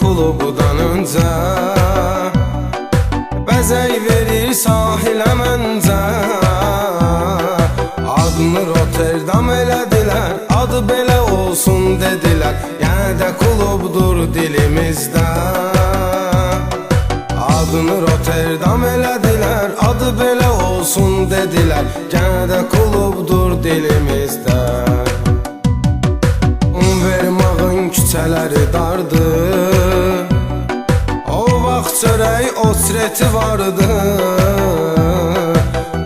klubudan öncə bəzək verir sahilə məncə. Adını Rotterdam elədilər, adı belə olsun dedilər, yenə də klubdur dilimizdə. Adını Rotterdam elədilər, adı belə olsun dedilər, yenə də klubdur dilimizdə. Vermağın küçələri dardı, o vaxt çörək osreti vardı.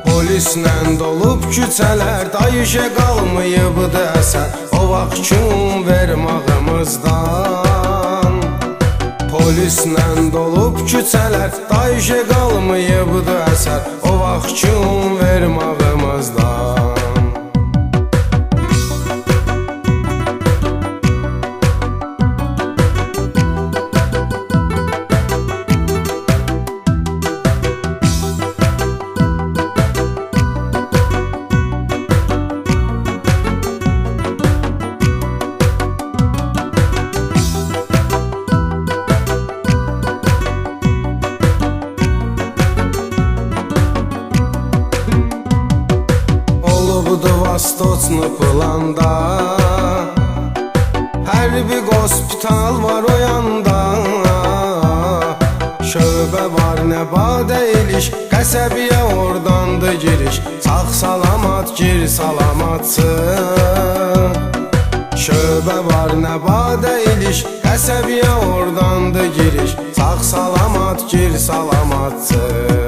Polislə dolub küçələr, dayışə qalmayıbdı əsər o vaxt gün vermağımızdan. Polislə dolub küçələr, dayışə qalmayıbdı əsər o vaxt gün vermağımızdan. Vostochny planda hərbi hospital var o yanda. Şöbə var Nəbadə iliş, qəsəbiyə ordandı giriş. Sağ salamat gir salamatsın. Şöbə var Nəbadə iliş, qəsəbiyə ordandı giriş. Sağ salamat gir salamatsın.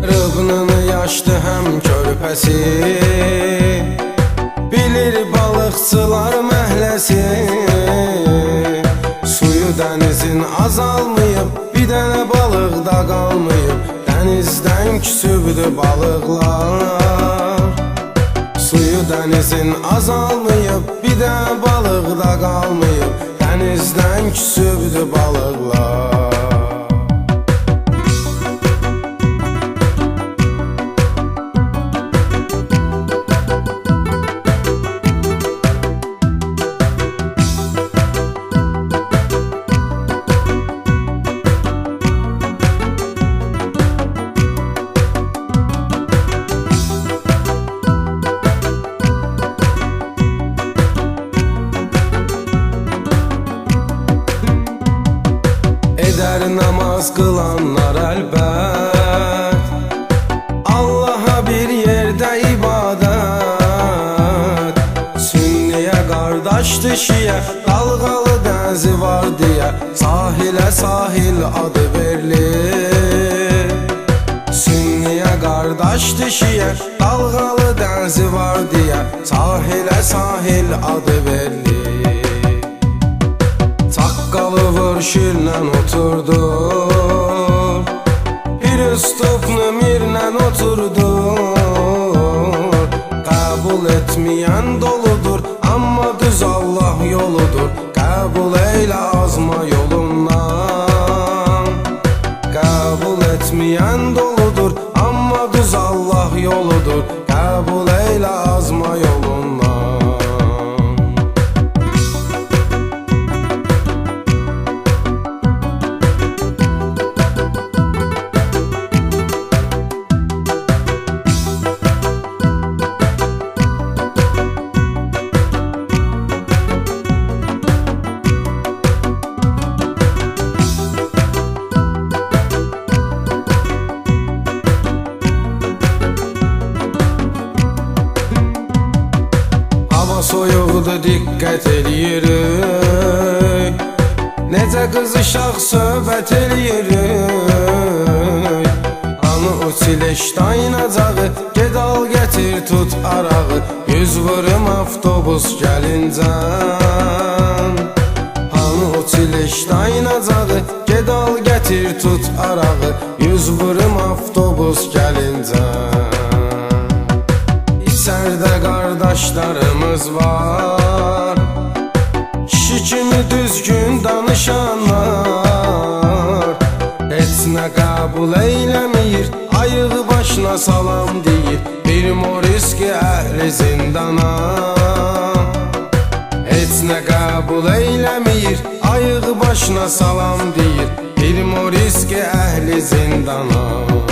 Rıbnını yaşdı həm körpəsi, bilir balıqçılar məhləsi. Suyu dənizin azalmayıb, bir dənə balıq da qalmayıb. Dənizdən küsübdü balıqlar. Suyu dənizin azalmayıb, bir dənə balıq da qalmayıb. Dənizdən küsübdü balıqlar. Edər namaz qılanlar əlbət, Allaha bir yerdə ibadət. Sünniyə qardaşdır şiyə, dalğalı dənizi var deyə sahilə sahil adı verilir. Sünniyə qardaşdır şiyə, dalğalı dənizi var deyə sahilə sahil adı verilir. Çaqqalı vurşirlə oturdur, bir üstupnu mirlə oturdur. Qəbul etməyən doludur, amma düz Allah yoludur. Qəbul eylə azma yolundan. Qəbul etməyən doludur, amma düz Allah yoludur. Qəbul eylə azma yolundan. Soyuqdur, diqqət eləyirik, necə qızışaq söhbət eləyirik. Anı o çileşdaynacağı, ged al gətir tut arağı. Yüz vurum avtobus gəlincən. Anı o çileşdaynacağı, ged al gətir tut arağı. Yüz vurum avtobus gəlincən. İçərdə qardaşlarımız var, kişi kimi düzgün danışanlar. Heç nə qəbul eyləmir, ayığı başına salam deyir. Bir moriski əhli zindana. Heç nə qəbul eyləmir, ayığı yoldaşına salam deyir, Primoriski əhli zindana.